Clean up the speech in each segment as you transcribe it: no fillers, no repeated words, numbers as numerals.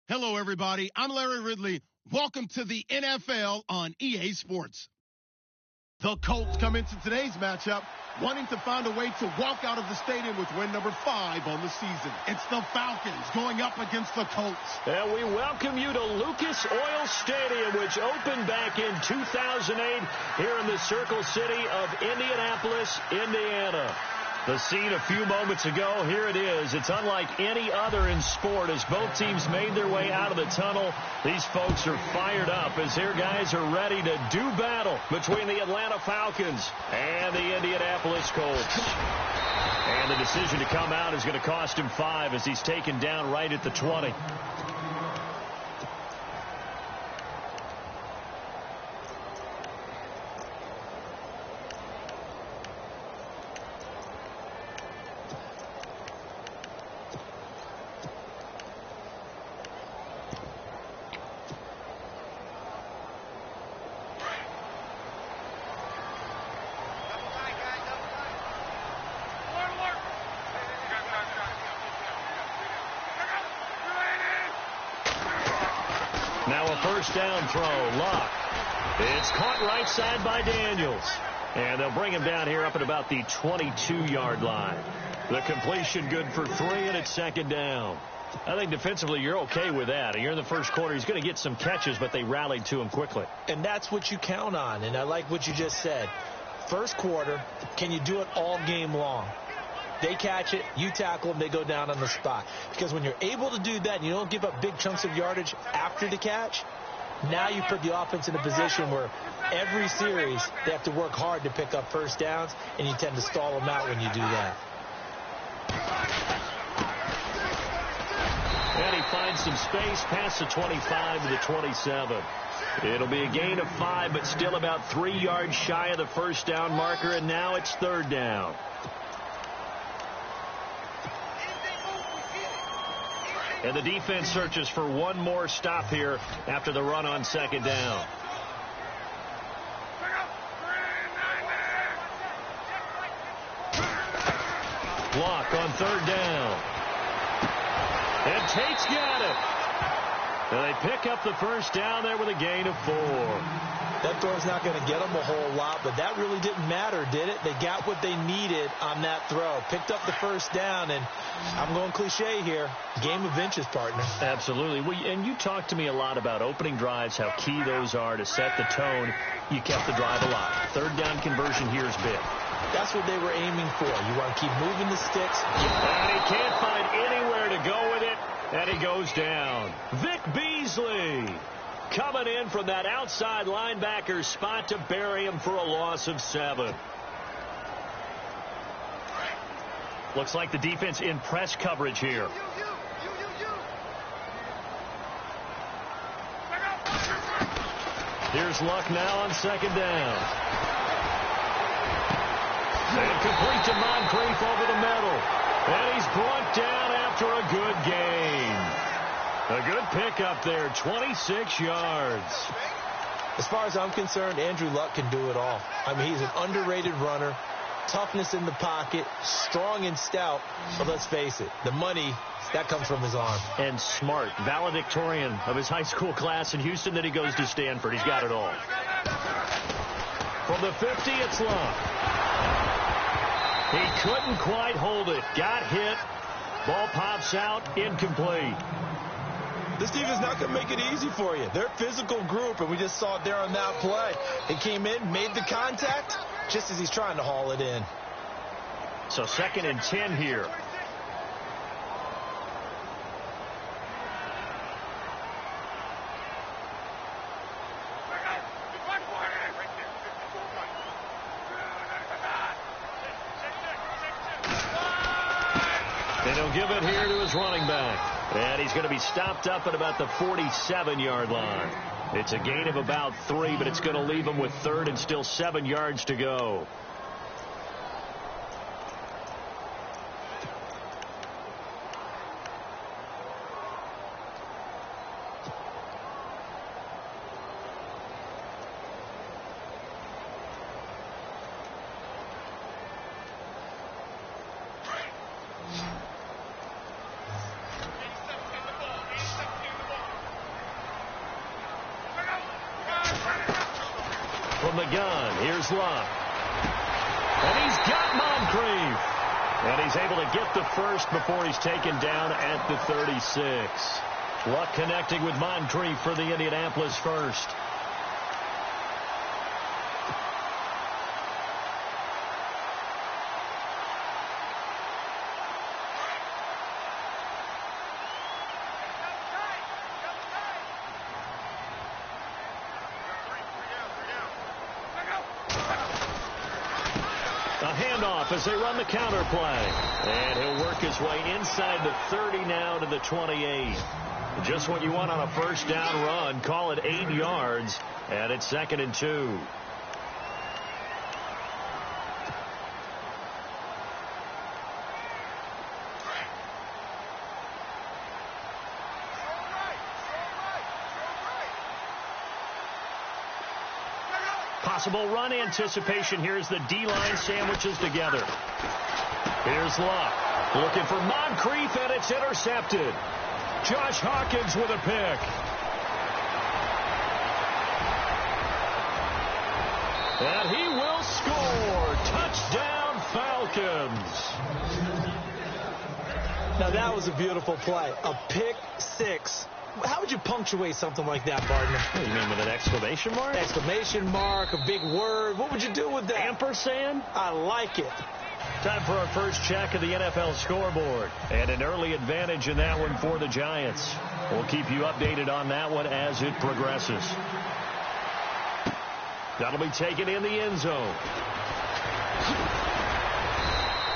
Hello, everybody. I'm Larry Ridley. Welcome to the NFL on EA Sports. The Colts come into today's matchup wanting to find a way to walk out of the stadium with win number 5 on the season. It's the Falcons going up against the Colts. And we welcome you to Lucas Oil Stadium, which opened back in 2008 here in the Circle City of Indianapolis, Indiana. The scene a few moments ago, here it is. It's unlike any other in sport as both teams made their way out of the tunnel. These folks are fired up as their guys are ready to do battle between the Atlanta Falcons and the Indianapolis Colts. And the decision to come out is going to cost him 5 as he's taken down right at the 20. Now a first down throw. Luck. It's caught right side by Daniels. And they'll bring him down here up at about the 22-yard line. The completion good for 3, and it's second down. I think defensively you're okay with that. You're in the first quarter. He's going to get some catches, but they rallied to him quickly. And that's what you count on, and I like what you just said. First quarter, can you do it all game long? They catch it, you tackle them, they go down on the spot. Because when you're able to do that and you don't give up big chunks of yardage after the catch, now you put the offense in a position where every series they have to work hard to pick up first downs, and you tend to stall them out when you do that. And he finds some space past the 25 to the 27. It'll be a gain of 5, but still about 3 yards shy of the first down marker, and now it's third down. And the defense searches for one more stop here after the run on second down. Block on third down. And Tate's got it. And they pick up the first down there with a gain of 4. That throw's not going to get them a whole lot, but that really didn't matter, did it? They got what they needed on that throw. Picked up the first down, and I'm going cliche here. Game of inches, partner. Absolutely. And you talked to me a lot about opening drives, how key those are to set the tone. You kept the drive alive. Third down conversion here is big. That's what they were aiming for. You want to keep moving the sticks. And he can't find anywhere to go with it, and he goes down. Vic Beasley coming in from that outside linebacker spot to bury him for a loss of 7. Looks like the defense in press coverage here. Here's Luck now on second down. And complete to Moncrief over the middle. And he's brought down after a good gain. A good pickup there, 26 yards. As far as I'm concerned, Andrew Luck can do it all. I mean, he's an underrated runner, toughness in the pocket, strong and stout. But let's face it, the money, that comes from his arm. And smart, valedictorian of his high school class in Houston. Then he goes to Stanford. He's got it all. From the 50, it's Luck. He couldn't quite hold it. Got hit. Ball pops out, incomplete. This team is not going to make it easy for you. They're a physical group, and we just saw it there on that play. He came in, made the contact, just as he's trying to haul it in. So 2nd and 10 here. And he'll give it here to his running back. And he's going to be stopped up at about the 47-yard line. It's a gain of about 3, but it's going to leave him with 3rd and still 7 yards to go. From the gun, here's Luck. And he's got Moncrief. And he's able to get the first before he's taken down at the 36. Luck connecting with Moncrief for the Indianapolis first. As they run the counter play. And he'll work his way inside the 30 now to the 28. Just what you want on a first down run. Call it 8 yards. And it's 2nd and 2. Possible run anticipation. Here's the D-line sandwiches together. Here's Luck. Looking for Moncrief, and it's intercepted. Josh Hawkins with a pick. And he will score. Touchdown, Falcons. Now, that was a beautiful play. A pick six. How would you punctuate something like that, partner? You mean with an exclamation mark? Exclamation mark, a big word. What would you do with that? Ampersand? I like it. Time for our first check of the NFL scoreboard. And an early advantage in that one for the Giants. We'll keep you updated on that one as it progresses. That'll be taken in the end zone.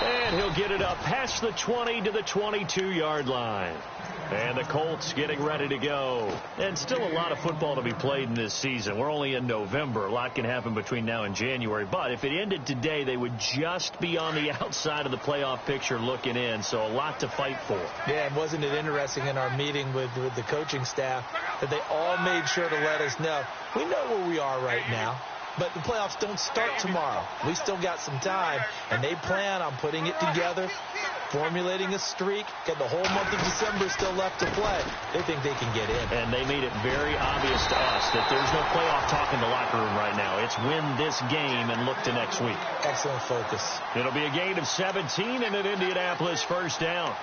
And he'll get it up past the 20 to the 22-yard line. And the Colts getting ready to go. And still a lot of football to be played in this season. We're only in November. A lot can happen between now and January. But if it ended today, they would just be on the outside of the playoff picture looking in. So a lot to fight for. Yeah, and wasn't it interesting in our meeting with the coaching staff that they all made sure to let us know, we know where we are right now. But the playoffs don't start tomorrow. We still got some time, and they plan on putting it together, formulating a streak, get the whole month of December still left to play. They think they can get in. And they made it very obvious to us that there's no playoff talk in the locker room right now. It's win this game and look to next week. Excellent focus. It'll be a gain of 17 and an Indianapolis first down.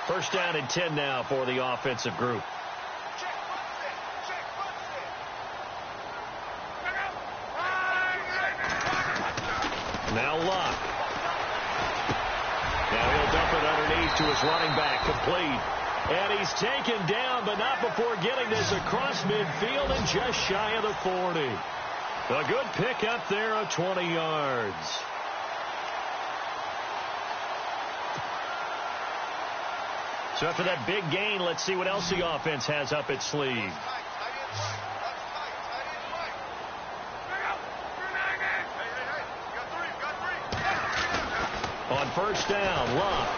First down and 10 now for the offensive group. Now Luck. Now he'll dump it underneath to his running back, complete. And he's taken down, but not before getting this across midfield and just shy of the 40. A good pick up there of 20 yards. So after that big gain, let's see what else the offense has up its sleeve. On first down, Luck.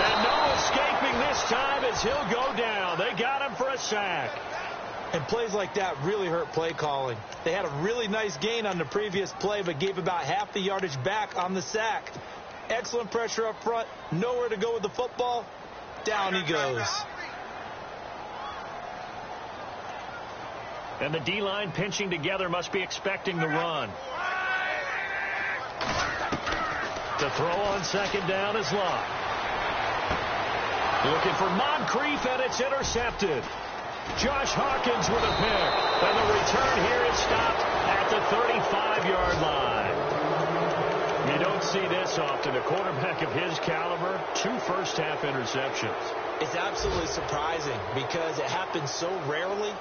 And no escaping this time as he'll go down. They got him for a sack. And plays like that really hurt play calling. They had a really nice gain on the previous play, but gave about half the yardage back on the sack. Excellent pressure up front. Nowhere to go with the football. Down he goes. And the D-line pinching together must be expecting the run. To throw on second down is Luck. Looking for Moncrief, and it's intercepted. Josh Hawkins with a pick. And the return here is stopped at the 35-yard line. You don't see this often. A quarterback of his caliber, 2 first-half interceptions. It's absolutely surprising because it happens so rarely.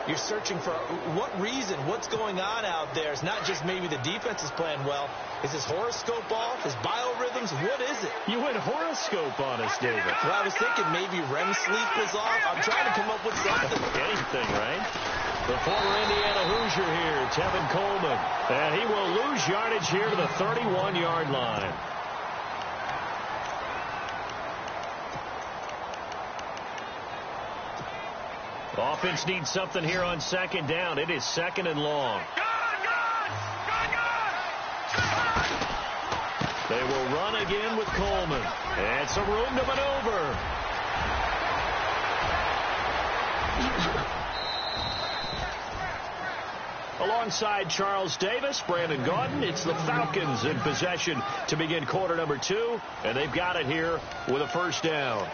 You're searching for what reason, what's going on out there. It's not just maybe the defense is playing well. Is his horoscope off? His biorhythms? What is it? You went horoscope on us, David. Well, I was thinking maybe REM sleep was off. I'm trying to come up with something. Anything, right? The former Indiana Hoosier here, Tevin Coleman. And he will lose yardage here to the 31-yard line. Offense needs something here on second down. It is second and long. They will run again with Coleman. And some room to maneuver. Alongside Charles Davis, Brandon Gaudin, it's the Falcons in possession to begin quarter number 2, and they've got it here with a first down.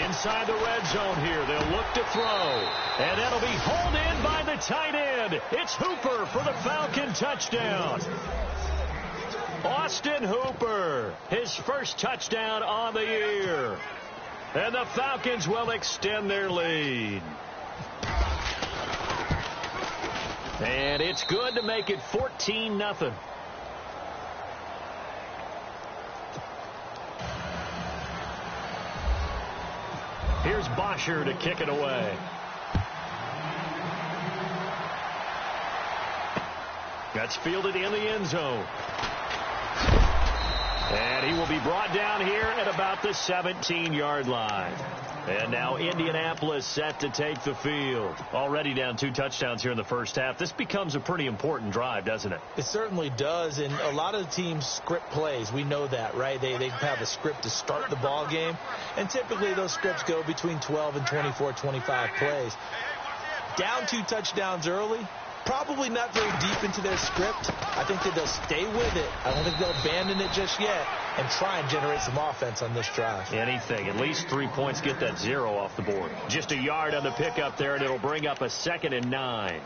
Inside the red zone here, they'll look to throw, and that'll be hauled in by the tight end. It's Hooper for the Falcon touchdown. Austin Hooper, his first touchdown on the year. And the Falcons will extend their lead. And it's good to make it 14-0. Here's Bosher to kick it away. That's fielded in the end zone. And he will be brought down here at about the 17-yard line. And now Indianapolis set to take the field. Already down 2 touchdowns here in the first half. This becomes a pretty important drive, doesn't it? It certainly does, and a lot of teams script plays. We know that, right? They have a script to start the ball game, and typically those scripts go between 12 and 24, 25 plays. Down 2 touchdowns early, probably not very deep into their script. I think that they'll stay with it. I don't think they'll abandon it just yet and try and generate some offense on this drive. Anything. At least 3 points, get that 0 off the board. Just a yard on the pickup there, and it'll bring up a 2nd and 9.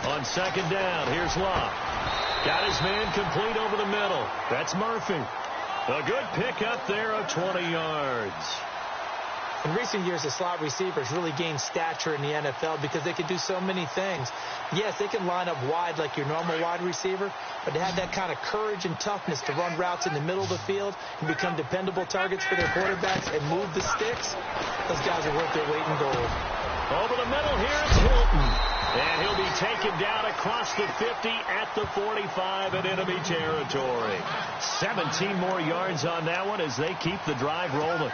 On second down, here's Locke. Got his man complete over the middle. That's Murphy. A good pickup there of 20 yards. In recent years, the slot receivers really gained stature in the NFL because they can do so many things. Yes, they can line up wide like your normal wide receiver, but they have that kind of courage and toughness to run routes in the middle of the field and become dependable targets for their quarterbacks and move the sticks. Those guys are worth their weight in gold. Over the middle here, it's Hilton. And he'll be taken down across the 50 at the 45 in enemy territory. 17 more yards on that one as they keep the drive rolling.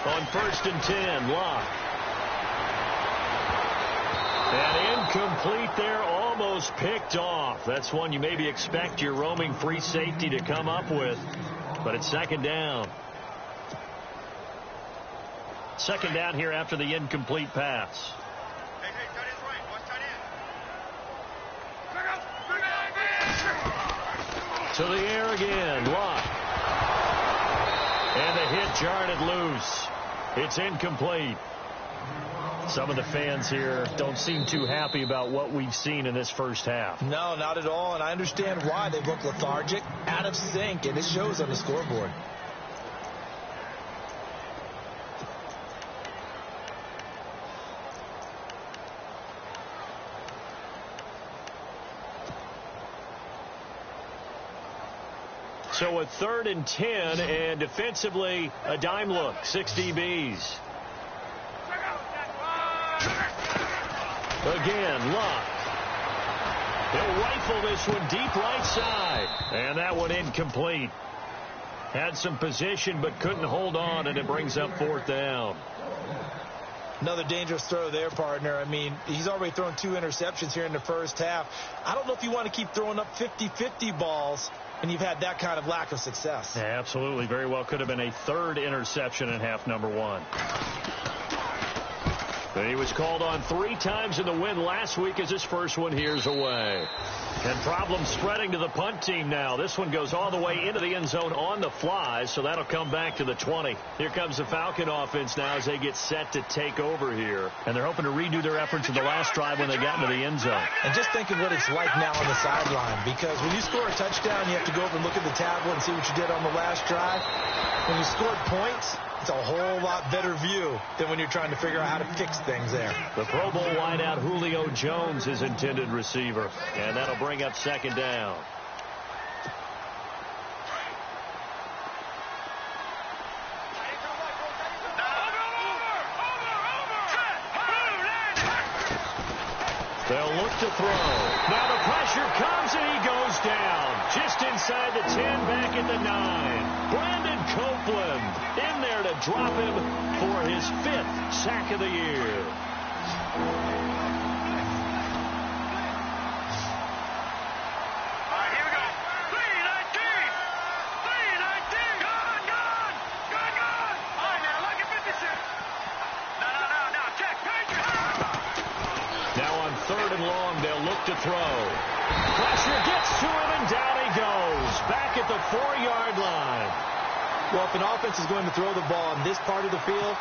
On 1st and 10, Locke. And incomplete there, almost picked off. That's one you maybe expect your roaming free safety to come up with. But it's 2nd down. 2nd down here after the incomplete pass. To the air again, Locke. And the hit jarred it loose. It's incomplete. Some of the fans here don't seem too happy about what we've seen in this first half. No, not at all, and I understand why. They look lethargic, out of sync, and it shows on the scoreboard. So a 3rd and 10, and defensively a dime look, 6 DBs. Again, Locke. He'll rifle this one deep right side. And that one incomplete. Had some position but couldn't hold on, and it brings up 4th down. Another dangerous throw there, partner. I mean, he's already thrown 2 interceptions here in the first half. I don't know if you want to keep throwing up 50-50 balls and you've had that kind of lack of success. Yeah, absolutely. Very well could have been a 3rd interception in half number 1. He was called on 3 times in the win last week as his first one here's away. And problems spreading to the punt team now. This one goes all the way into the end zone on the fly, so that'll come back to the 20. Here comes the Falcon offense now as they get set to take over here. And they're hoping to redo their efforts in the last drive when they got into the end zone. And just think of what it's like now on the sideline, because when you score a touchdown, you have to go over and look at the tablet and see what you did on the last drive. When you scored points, it's a whole lot better view than when you're trying to figure out how to fix things there. The Pro Bowl wideout Julio Jones is intended receiver, and that'll bring up second down. They'll look to throw. Now the pressure comes, and he goes down. Just inside the 10, back at the 9. Brandon Copeland in there to drop him for his 5th sack of the year. Third and long, they'll look to throw. Pressure gets to him, and down he goes. Back at the 4-yard line. Well, if an offense is going to throw the ball on this part of the field,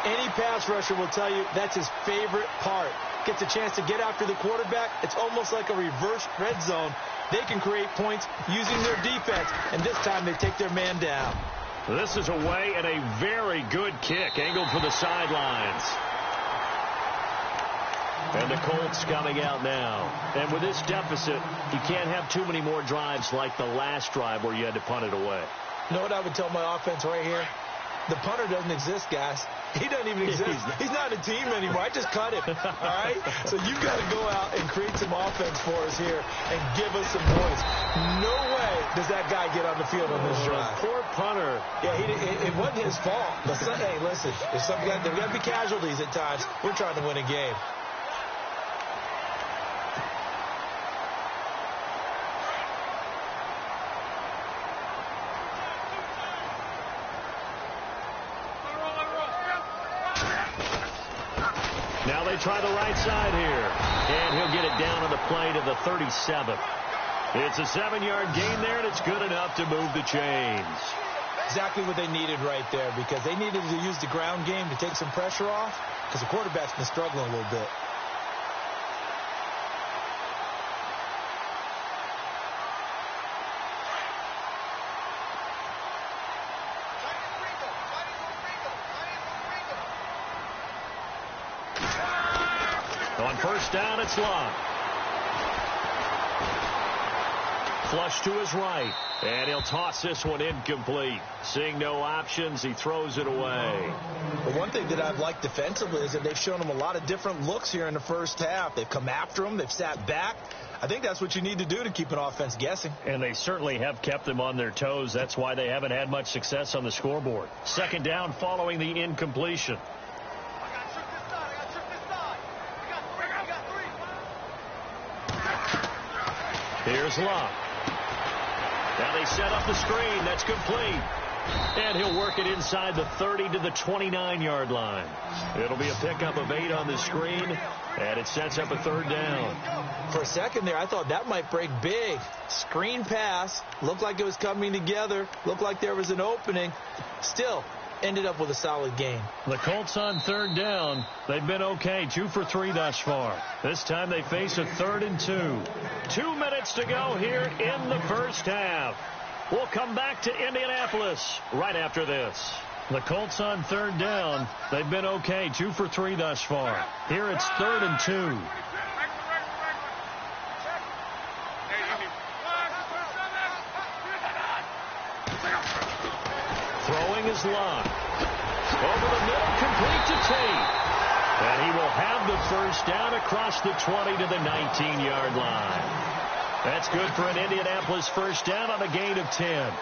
any pass rusher will tell you that's his favorite part. Gets a chance to get after the quarterback. It's almost like a reverse red zone. They can create points using their defense, and this time they take their man down. This is away, and a very good kick angled for the sidelines. And the Colts coming out now. And with this deficit, you can't have too many more drives like the last drive where you had to punt it away. You know what I would tell my offense right here? The punter doesn't exist, guys. He doesn't even exist. He's not a team anymore. I just cut him. All right? So you've got to go out and create some offense for us here and give us some points. No way does that guy get on the field on this drive. Poor punter. Yeah, it wasn't his fault. But hey, listen, there's got to be casualties at times. We're trying to win a game. Now they try the right side here. And he'll get it down on the play to the 37. It's a 7-yard gain there, and it's good enough to move the chains. Exactly what they needed right there, because they needed to use the ground game to take some pressure off, because the quarterback's been struggling a little bit. On first down, it's Love. Flush to his right, and he'll toss this one incomplete. Seeing no options, he throws it away. But one thing that I've liked defensively is that they've shown him a lot of different looks here in the first half. They've come after him. They've sat back. I think that's what you need to do to keep an offense guessing. And they certainly have kept them on their toes. That's why they haven't had much success on the scoreboard. Second down following the incompletion. Here's Love. Now they set up the screen. That's complete. And he'll work it inside the 30 to the 29-yard line. It'll be a pickup of 8 on the screen, and it sets up a third down. For a second there, I thought that might break big. Screen pass. Looked like it was coming together. Looked like there was an opening. Still, ended up with a solid game. The Colts on third down. They've been okay, 2 for 3 thus far. This time they face a 3rd and 2. 2 minutes to go here in the first half. We'll come back to Indianapolis right after this. The Colts on third down. They've been okay, 2 for 3 thus far. Here it's 3rd and 2. Throwing is Love. Over the middle, complete to Tate. And he will have the first down across the 20 to the 19-yard line. That's good for an Indianapolis first down on a gain of 10.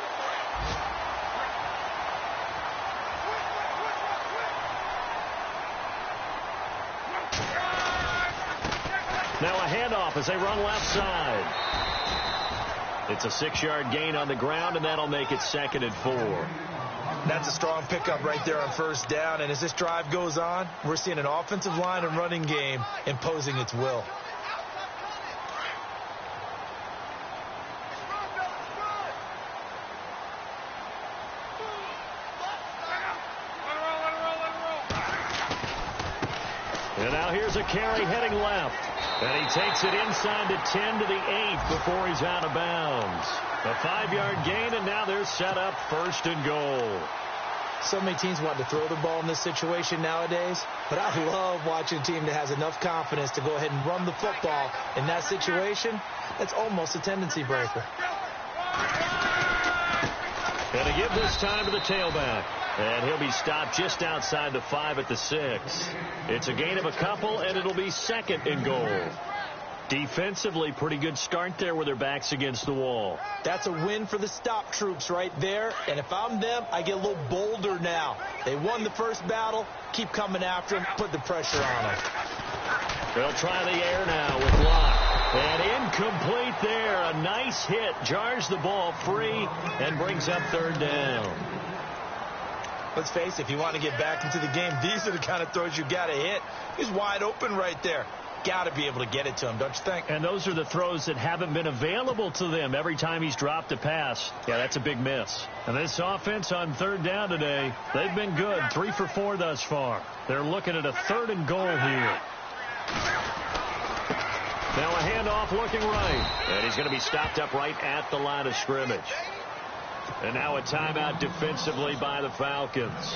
Now a handoff as they run left side. It's a 6-yard gain on the ground, and that'll make it 2nd and 4. That's a strong pickup right there on first down. And as this drive goes on, we're seeing an offensive line and running game imposing its will. And now here's a carry heading left. And he takes it inside the 10 to the 8 before he's out of bounds. A 5-yard gain, and now they're set up first and goal. So many teams want to throw the ball in this situation nowadays, but I love watching a team that has enough confidence to go ahead and run the football in that situation. That's almost a tendency breaker. And to give this time to the tailback. And he'll be stopped just outside the 5 at the 6. It's a gain of a couple, and it'll be second and goal. Defensively, pretty good start there with their backs against the wall. That's a win for the stop troops right there. And if I'm them, I get a little bolder now. They won the first battle. Keep coming after them. Put the pressure on them. They'll try the air now with Locke. And incomplete there. A nice hit. Jars the ball free and brings up third down. Let's face it, if you want to get back into the game, these are the kind of throws you got to hit. He's wide open right there. Got to be able to get it to him, don't you think? And those are the throws that haven't been available to them every time he's dropped a pass. Yeah, that's a big miss. And this offense on third down today, they've been good. 3 for 4 thus far. They're looking at a third and goal here. Now a handoff looking right. And he's going to be stopped up right at the line of scrimmage. And now a timeout defensively by the Falcons.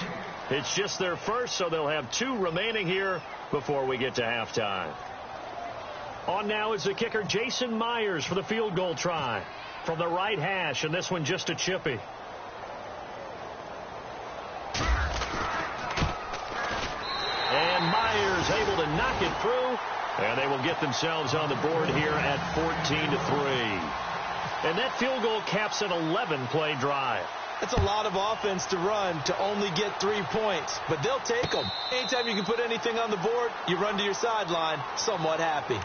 It's just their first, so they'll have 2 remaining here before we get to halftime. On now is the kicker, Jason Myers, for the field goal try from the right hash, and this one just a chippy. And Myers able to knock it through, and they will get themselves on the board here at 14-3. And that field goal caps an 11-play drive. That's a lot of offense to run to only get 3 points, but they'll take them. Anytime you can put anything on the board, you run to your sideline somewhat happy.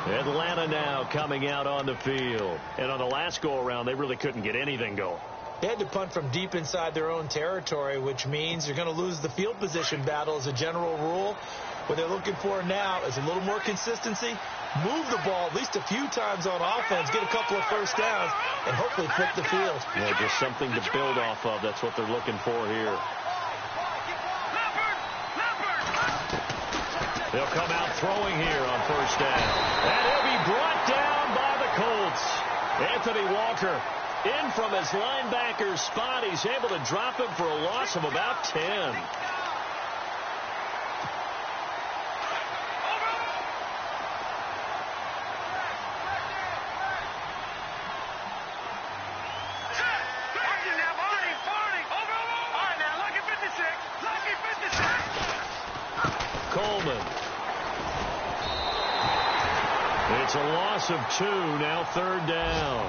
Atlanta now coming out on the field. And on the last go-around, they really couldn't get anything going. They had to punt from deep inside their own territory, which means you're going to lose the field position battle as a general rule. What they're looking for now is a little more consistency, move the ball at least a few times on offense, get a couple of first downs, and hopefully flip the field. Yeah, just something to build off of. That's what they're looking for here. They'll come out throwing here on first down. And he'll be brought down by the Colts. Anthony Walker in from his linebacker spot. He's able to drop him for a loss of about 10. Coleman. It's a loss of 2, now third down.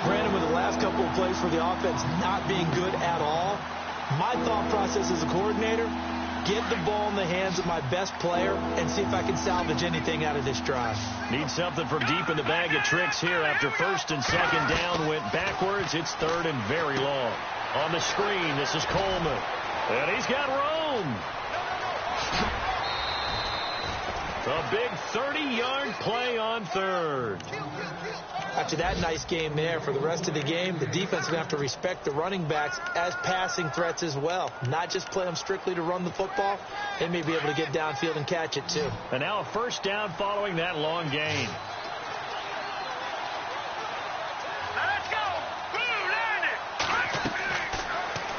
Brandon, with the last couple of plays for the offense not being good at all, my thought process as a coordinator, get the ball in the hands of my best player and see if I can salvage anything out of this drive. Need something from deep in the bag of tricks here after first and second down went backwards. It's third and very long. On the screen, this is Coleman. And he's got room. A big 30-yard play on third. After that nice game there, for the rest of the game, the defense is going to have to respect the running backs as passing threats as well. Not just play them strictly to run the football. They may be able to get downfield and catch it, too. And now a first down following that long gain. Let's go.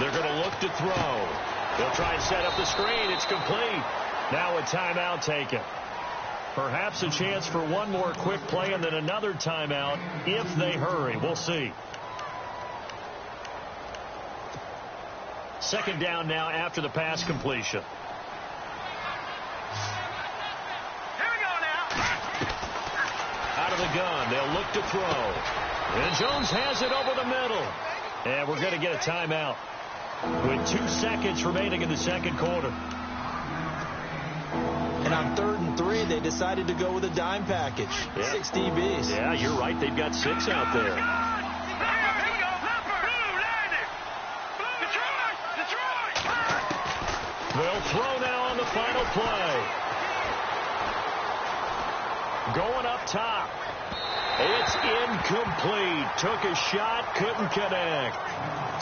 They're going to look to throw. They'll try and set up the screen. It's complete. Now a timeout taken. Perhaps a chance for one more quick play and then another timeout if they hurry. We'll see. Second down now after the pass completion. Here we go now. Out of the gun. They'll look to throw. And Jones has it over the middle. And we're going to get a timeout with 2 seconds remaining in the second quarter. And on 3rd and 3, they decided to go with a dime package. Yeah. 6 DBs. Yeah, you're right. They've got 6 out there. throw now on the final play. Going up top. It's incomplete. Took a shot, couldn't connect.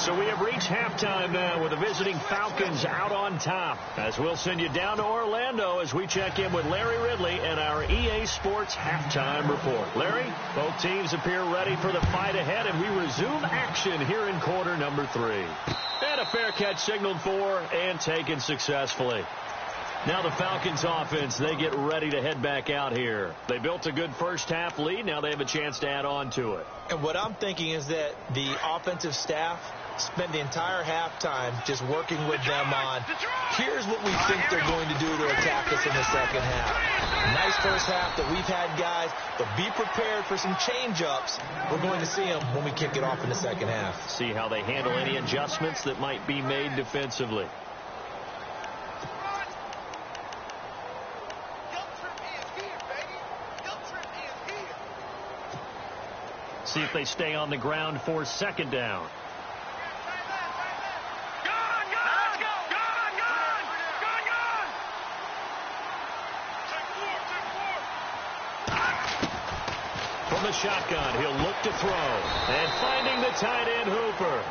So we have reached halftime now with the visiting Falcons out on top. As we'll send you down to Orlando as we check in with Larry Ridley and our EA Sports halftime report. Larry, both teams appear ready for the fight ahead, and we resume action here in quarter number 3. And a fair catch signaled for and taken successfully. Now the Falcons offense, they get ready to head back out here. They built a good first half lead. Now they have a chance to add on to it. And what I'm thinking is that the offensive staff spent the entire halftime just working with them on, here's what we think they're going to do to attack us in the second half. Nice first half that we've had, guys, but be prepared for some change-ups. We're going to see them when we kick it off in the second half. See how they handle any adjustments that might be made defensively. See if they stay on the ground for second down. From the shotgun, he'll look to throw. And finding the tight end, Hooper.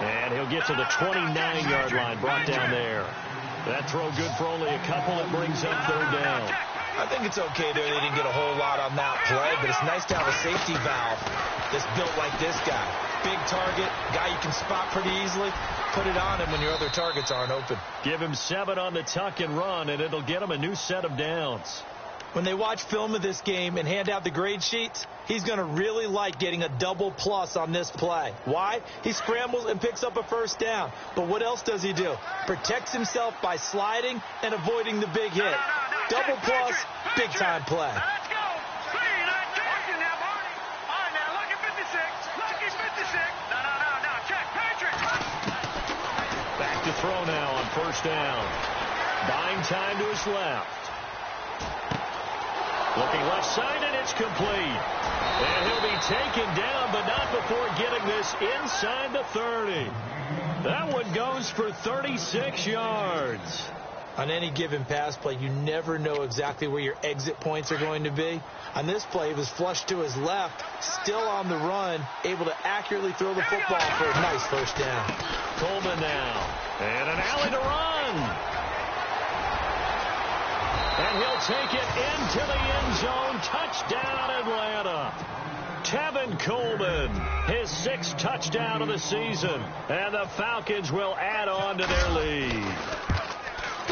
And he'll get to the 29-yard line, brought down there. That throw good for only a couple. It brings up third down. I think it's okay there. They didn't get a whole lot on that play, but it's nice to have a safety valve that's built like this guy. Big target, guy you can spot pretty easily. Put it on him when your other targets aren't open. Give him 7 on the tuck and run, and it'll get him a new set of downs. When they watch film of this game and hand out the grade sheets, he's going to really like getting a double plus on this play. Why? He scrambles and picks up a first down. But what else does he do? Protects himself by sliding and avoiding the big hit. Double plus, big-time play. Let's go. Clean. Watching now, Barney. All right, now, lucky 56. Lucky 56. No. Check. Patrick. Back to throw now on first down. Buying time to his left. Looking left side, and it's complete. And he'll be taken down, but not before getting this inside the 30. That one goes for 36 yards. On any given pass play, you never know exactly where your exit points are going to be. On this play, he was flushed to his left, still on the run, able to accurately throw the football for a nice first down. Coleman now. And an alley to run. And he'll take it into the end zone. Touchdown, Atlanta. Tevin Coleman, his 6th touchdown of the season. And the Falcons will add on to their lead.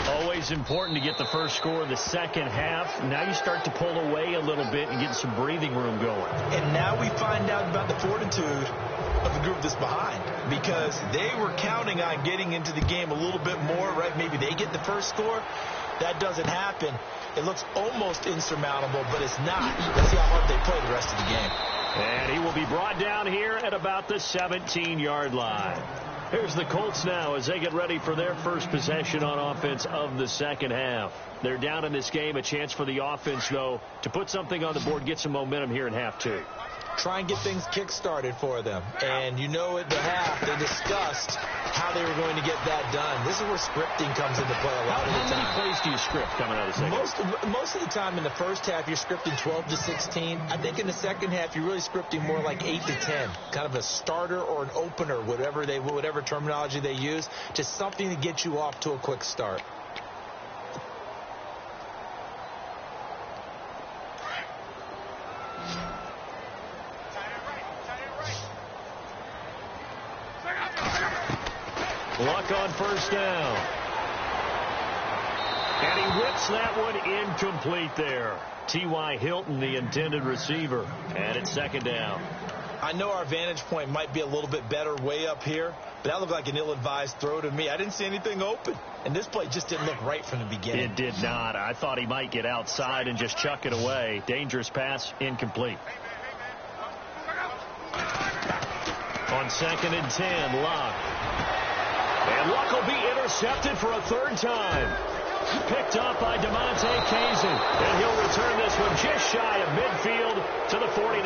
Always important to get the first score of the second half. Now you start to pull away a little bit and get some breathing room going. And now we find out about the fortitude of the group that's behind, because they were counting on getting into the game a little bit more, right? Maybe they get the first score. That doesn't happen. It looks almost insurmountable, but it's not. Let's see how hard they play the rest of the game. And he will be brought down here at about the 17-yard line. Here's the Colts now as they get ready for their first possession on offense of the second half. They're down in this game. A chance for the offense, though, to put something on the board, get some momentum here in half 2. Try and get things kick-started for them. And you know at the half, they discussed how they were going to get that done. This is where scripting comes into play a lot of the time. How many plays do you script coming out of the second? Most of the time in the first half, you're scripting 12 to 16. I think in the second half, you're really scripting more like 8 to 10. Kind of a starter or an opener, whatever terminology they use. Just something to get you off to a quick start. Luck on first down. And he whips that one incomplete there. T.Y. Hilton, the intended receiver. And it's second down. I know our vantage point might be a little bit better way up here, but that looked like an ill-advised throw to me. I didn't see anything open. And this play just didn't look right from the beginning. It did not. I thought he might get outside and just chuck it away. Dangerous pass, incomplete. On 2nd and 10, Luck. And Luck will be intercepted for a 3rd time. Picked up by DeMonte Kazin. And he'll return this one just shy of midfield to the 49.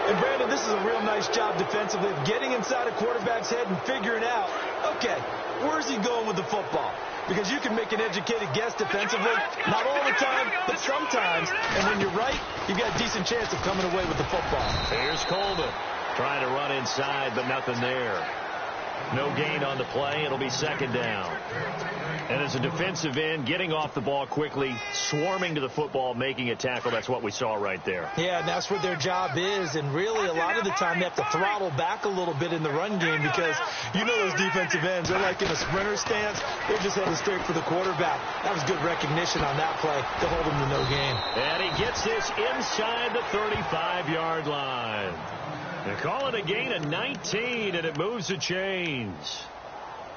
And, Brandon, this is a real nice job defensively of getting inside a quarterback's head and figuring out, okay, where's he going with the football? Because you can make an educated guess defensively, not all the time, but sometimes. And when you're right, you've got a decent chance of coming away with the football. Here's Coleman trying to run inside, but nothing there. No gain on the play. It'll be second down. And as a defensive end, getting off the ball quickly, swarming to the football, making a tackle, that's what we saw right there. Yeah, and that's what their job is. And really, a lot of the time, they have to throttle back a little bit in the run game because you know those defensive ends, they're like in a sprinter stance. They're just heading straight for the quarterback. That was good recognition on that play to hold him to no gain. And he gets this inside the 35-yard line. They're calling a gain of 19, and it moves the chains.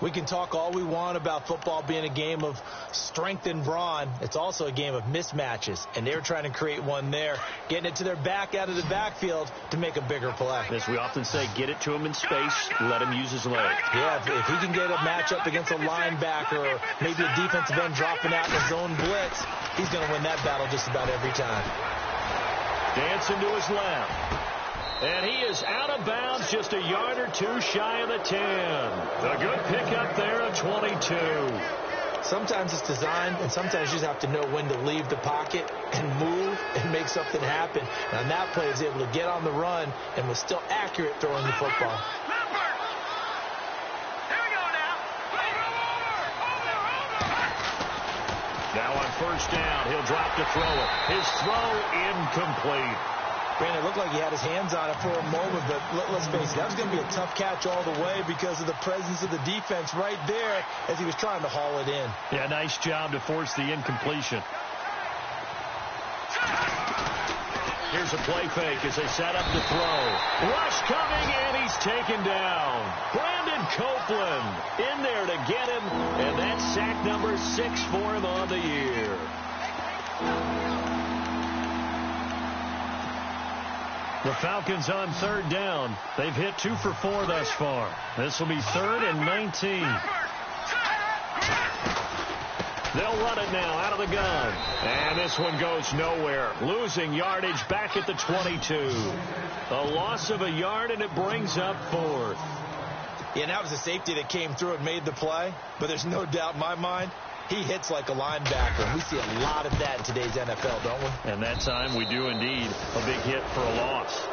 We can talk all we want about football being a game of strength and brawn. It's also a game of mismatches, and they're trying to create one there, getting it to their back out of the backfield to make a bigger play. As we often say, get it to him in space, let him use his leg. Yeah, if he can get a matchup against a linebacker or maybe a defensive end dropping out in a zone blitz, he's going to win that battle just about every time. Dancing to his left. And he is out of bounds, just a yard or two shy of the 10. A good pickup there of 22. Sometimes it's designed, and sometimes you just have to know when to leave the pocket and move and make something happen. And on that play, he was able to get on the run and was still accurate throwing the football. Now on first down, he'll drop to throw it. His throw incomplete. Brandon, it looked like he had his hands on it for a moment, but let's face it, that was going to be a tough catch all the way because of the presence of the defense right there as he was trying to haul it in. Yeah, nice job to force the incompletion. Here's a play fake as they set up to throw. Rush coming, and he's taken down. Brandon Copeland in there to get him, and that's sack number 6 for him on the year. The Falcons on third down. They've hit 2 for 4 thus far. This will be 3rd and 19. They'll run it now out of the gun. And this one goes nowhere. Losing yardage back at the 22. A loss of a yard, and it brings up 4th. Yeah, that was a safety that came through and made the play. But there's no doubt in my mind, he hits like a linebacker. And we see a lot of that in today's NFL, don't we? And that time we do indeed. A big hit for a loss.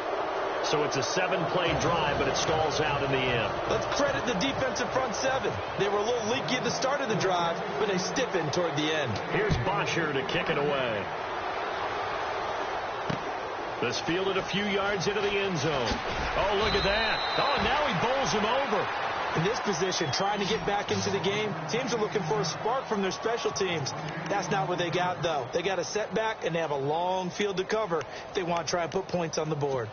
So it's a 7-play drive, but it stalls out in the end. Let's credit the defensive front 7. They were a little leaky at the start of the drive, but they stiffened toward the end. Here's Bosher to kick it away. This fielded a few yards into the end zone. Oh, look at that. Oh, now he bowls him over. In this position, trying to get back into the game, teams are looking for a spark from their special teams. That's not what they got, though. They got a setback, and they have a long field to cover if they want to try and put points on the board.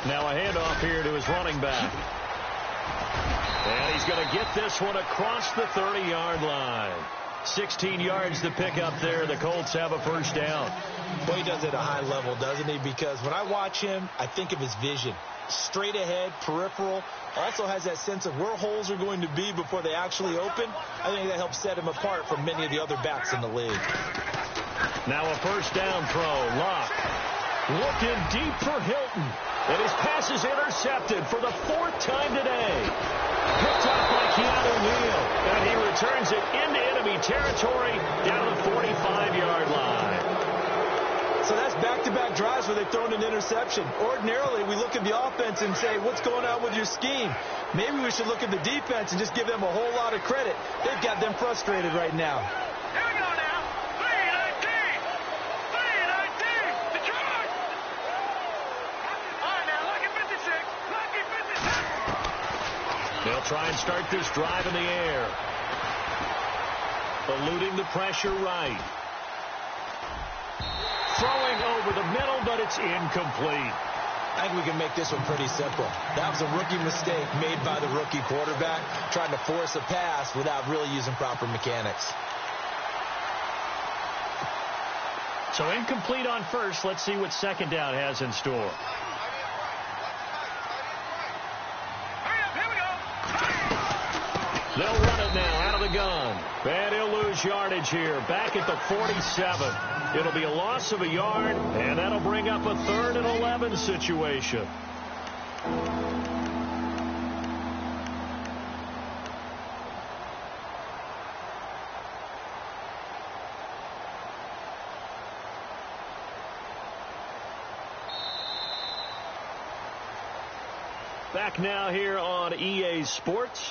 Now a handoff here to his running back. And he's going to get this one across the 30-yard line. 16 yards to pick up there. The Colts have a first down. Well, he does it at a high level, doesn't he? Because when I watch him, I think of his vision. Straight ahead, peripheral. Also has that sense of where holes are going to be before they actually open. I think that helps set him apart from many of the other backs in the league. Now a first down throw. Locke looking deep for Hilton. And his pass is intercepted for the 4th time today. Picked up by Keanu Neal. And he returns it into enemy territory down the 45-yard line. So that's back-to-back drives where they've thrown an interception. Ordinarily, we look at the offense and say, what's going on with your scheme? Maybe we should look at the defense and just give them a whole lot of credit. They've got them frustrated right now. Here we go now. 3-19. 3-19. Detroit. All right, now, lucky 56. Lucky 56. They'll try and start this drive in the air. Eluding the pressure right. Throwing over the middle, but it's incomplete. I think we can make this one pretty simple. That was a rookie mistake made by the rookie quarterback, trying to force a pass without really using proper mechanics. So incomplete on first. Let's see what second down has in store. They'll run it now out of the gun. And he'll lose yardage here. Back at the 47. It'll be a loss of a yard, and that'll bring up a 3rd and 11 situation. Back now here on EA Sports.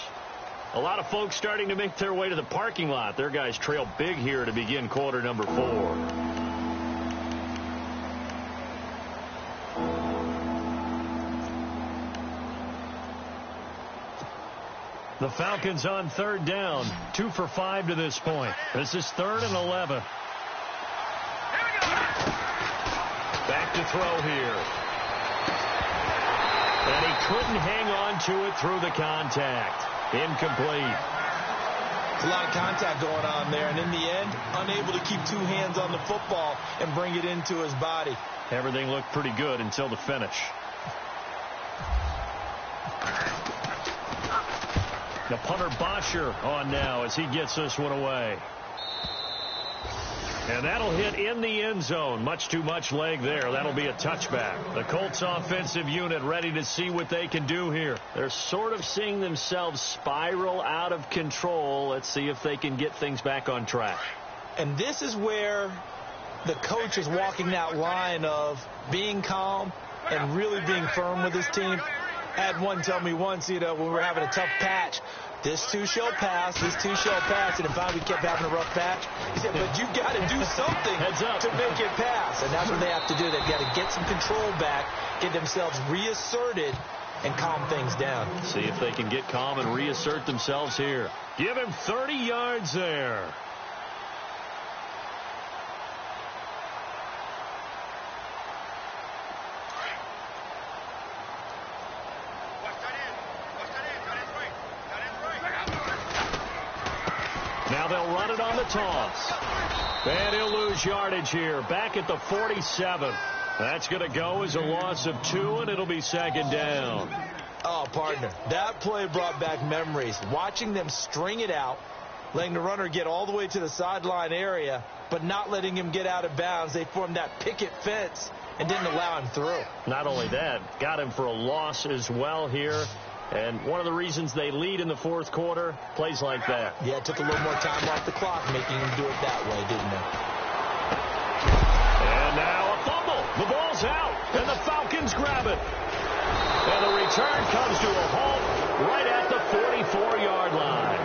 A lot of folks starting to make their way to the parking lot. Their guys trail big here to begin quarter number 4. The Falcons on 3rd down. 2 for 5 to this point. This is 3rd and 11. Back to throw here. And he couldn't hang on to it through the contact. Incomplete. A lot of contact going on there, and in the end, unable to keep 2 hands on the football and bring it into his body. Everything looked pretty good until the finish. The punter Bosher on now as he gets this one away. And that'll hit in the end zone. Much too much leg there. That'll be a touchback. The Colts offensive unit ready to see what they can do here. They're sort of seeing themselves spiral out of control. Let's see if they can get things back on track. And this is where the coach is walking that line of being calm and really being firm with his team. I had one tell me once, when we were having a tough patch, this too shall pass, this too shall pass, and if we kept having a rough patch, he said, but you got to do something to make it pass, and that's what they have to do. They've got to get some control back, get themselves reasserted, and calm things down. See if they can get calm and reassert themselves here. Give him 30 yards there. Now they'll run it on the toss. And he'll lose yardage here. Back at the 47. That's going to go as a loss of 2, and it'll be 2nd down. Oh, partner, that play brought back memories. Watching them string it out, letting the runner get all the way to the sideline area, but not letting him get out of bounds. They formed that picket fence and didn't allow him through. Not only that, got him for a loss as well here. And one of the reasons they lead in the 4th quarter, plays like that. Yeah, it took a little more time off the clock, making him do it that way, didn't it? And now a fumble. The ball's out, and the Falcons grab it. And the return comes to a halt right at the 44-yard line.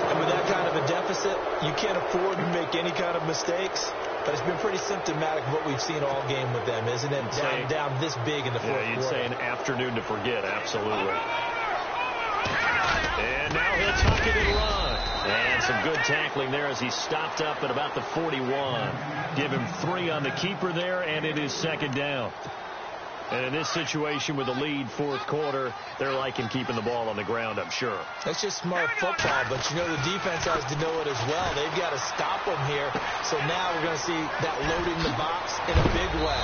And with that kind of a deficit, you can't afford to make any kind of mistakes. But it's been pretty symptomatic of what we've seen all game with them, isn't it? Down this big in the 4th quarter. Yeah, you'd say an afternoon to forget, absolutely. And now he'll tuck it and run. And some good tackling there as he stopped up at about the 41. Give him 3 on the keeper there, and it is 2nd down. And in this situation with the lead 4th quarter, they're liking keeping the ball on the ground, I'm sure. That's just smart football, but the defense has to know it as well. They've got to stop them here. So now we're going to see that loading the box in a big way.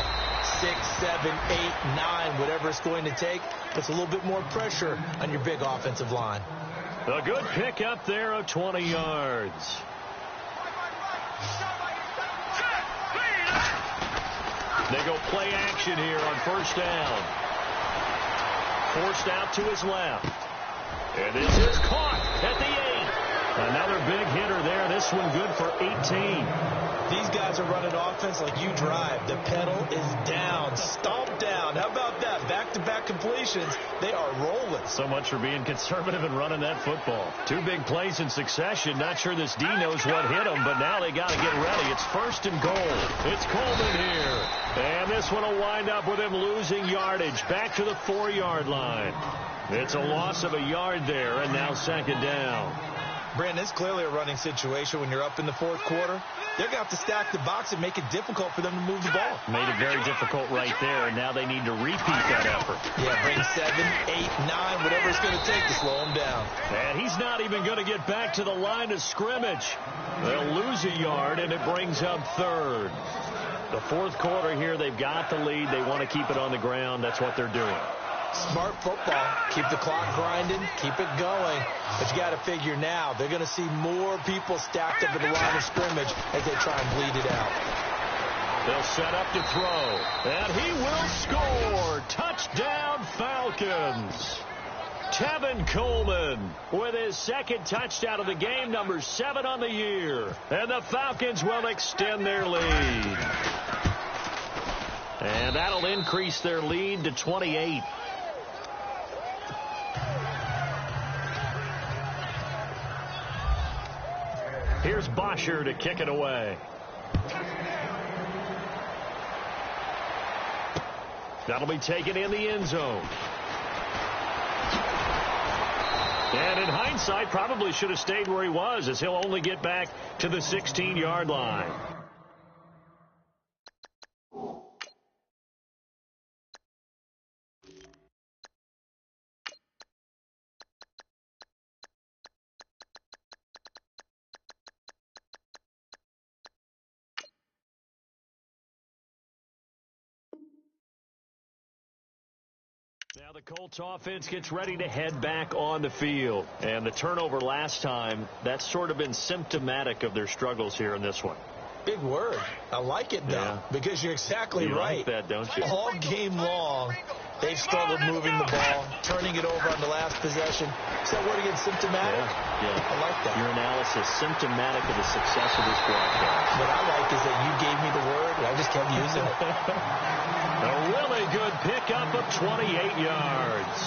6, 7, 8, 9, whatever it's going to take. Puts a little bit more pressure on your big offensive line. A good pick up there of 20 yards. They go play action here on 1st down. Forced out to his left. And this is caught at the 8. Another big hitter there. This one good for 18. These guys are running offense like you drive. The pedal is down, stomped down. How about that? Back-to-back completions. They are rolling. So much for being conservative and running that football. 2 big plays in succession. Not sure this D knows what hit them, but now they got to get ready. It's 1st and goal. It's Coleman here. And this one will wind up with him losing yardage. Back to the 4-yard line. It's a loss of a yard there, and now 2nd down. Brandon, it's clearly a running situation when you're up in the fourth quarter. They're going to have to stack the box and make it difficult for them to move the ball. Made it very difficult right there, and now they need to repeat that effort. Yeah, bring 7, 8, 9, whatever it's going to take to slow him down. And he's not even going to get back to the line of scrimmage. They'll lose a yard, and it brings up third. The fourth quarter here, they've got the lead. They want to keep it on the ground. That's what they're doing. Smart football. Keep the clock grinding. Keep it going. But you got to figure now, they're going to see more people stacked up at the line of scrimmage as they try and bleed it out. They'll set up to throw. And he will score. Touchdown, Falcons. Tevin Coleman with his second touchdown of the game, number 7 on the year. And the Falcons will extend their lead. And that'll increase their lead to 28. Here's Bosher to kick it away. That'll be taken in the end zone. And in hindsight, probably should have stayed where he was, as he'll only get back to the 16-yard line. Now the Colts offense gets ready to head back on the field. And the turnover last time, that's sort of been symptomatic of their struggles here in this one. Big word. I like it, though, because you're exactly right. You like that, don't you? All game long, they've struggled moving the ball, turning it over on the last possession. Is that word again, symptomatic? Yeah. I like that. Your analysis, symptomatic of the success of this broadcast. What I like is that you gave me the word, and I just kept using it. A really good pickup of 28 yards.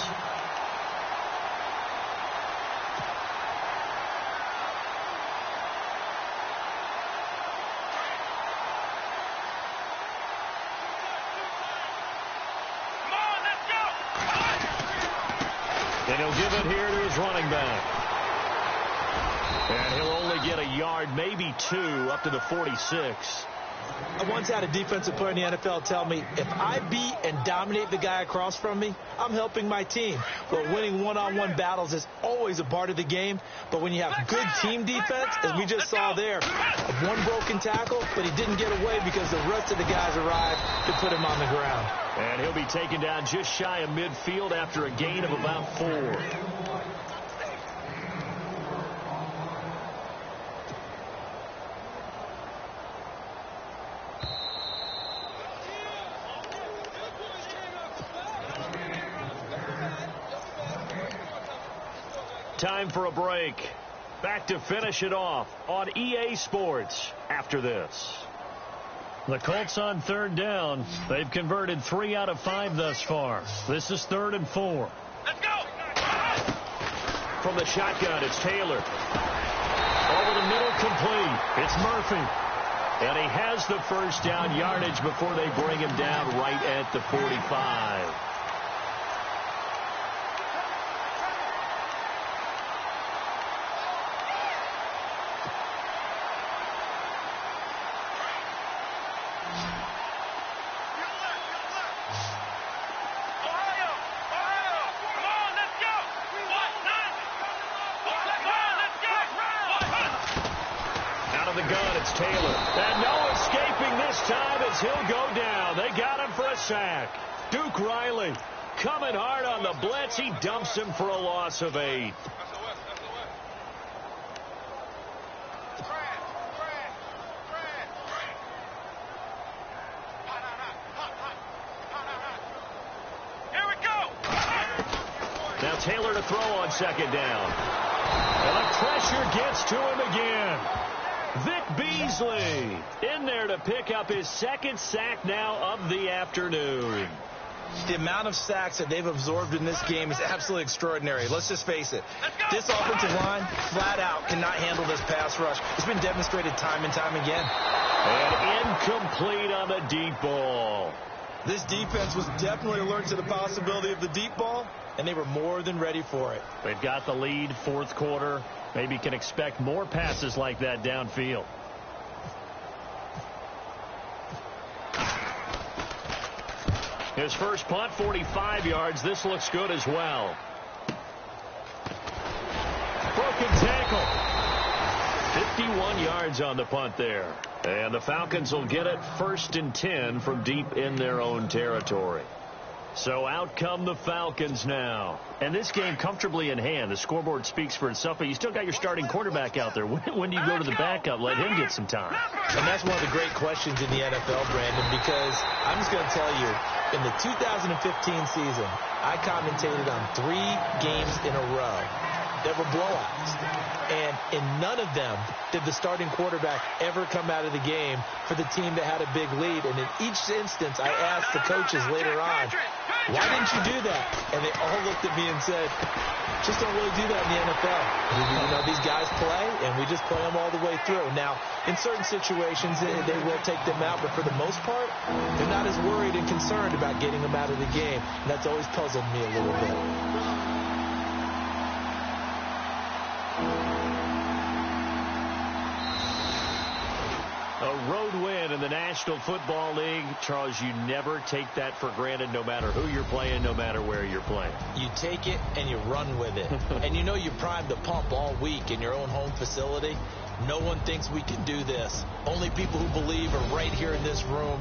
And he'll give it here to his running back. And he'll only get a yard, maybe 2, up to the 46. I once had a defensive player in the NFL tell me, if I beat and dominate the guy across from me, I'm helping my team. Well, winning one-on-one battles is always a part of the game. But when you have good team defense, as we just saw there, one broken tackle, but he didn't get away because the rest of the guys arrived to put him on the ground. And he'll be taken down just shy of midfield after a gain of about 4. Time for a break. Back to finish it off on EA Sports after this. The Colts on third down. They've converted 3 out of 5 thus far. This is 3rd and 4. Let's go! From the shotgun, it's Taylor. Over the middle, complete. It's Murphy. And he has the first down yardage before they bring him down right at the 45. Taylor. And no escaping this time as he'll go down. They got him for a sack. Duke Riley coming hard on the blitz. He dumps him for a loss of 8. Here we go. Now Taylor to throw on 2nd down. And the pressure gets to him again. Vic Beasley in there to pick up his 2nd sack now of the afternoon. The amount of sacks that they've absorbed in this game is absolutely extraordinary. Let's just face it. This offensive line, flat out, cannot handle this pass rush. It's been demonstrated time and time again. And incomplete on the deep ball. This defense was definitely alert to the possibility of the deep ball, and they were more than ready for it. They've got the lead, fourth quarter. Maybe can expect more passes like that downfield. His first punt, 45 yards. This looks good as well. Broken tackle. 51 yards on the punt there. And the Falcons will get it 1st and 10 from deep in their own territory. So out come the Falcons now. And this game comfortably in hand. The scoreboard speaks for itself, but you still got your starting quarterback out there. When do you go to the backup? Let him get some time. And that's one of the great questions in the NFL, Brandon, because I'm just going to tell you, in the 2015 season, I commentated on 3 games in a row that were blowouts. And in none of them did the starting quarterback ever come out of the game for the team that had a big lead. And in each instance, I asked the coaches later on, why didn't you do that? And they all looked at me and said, just don't really do that in the NFL. You know, these guys play, and we just play them all the way through. Now, in certain situations, they will take them out, but for the most part, they're not as worried and concerned about getting them out of the game. And that's always puzzled me a little bit. A road win in the National Football League. Charles, you never take that for granted, no matter who you're playing, no matter where you're playing. You take it and you run with it. And you know you primed the pump all week in your own home facility. No one thinks we can do this. Only people who believe are right here in this room.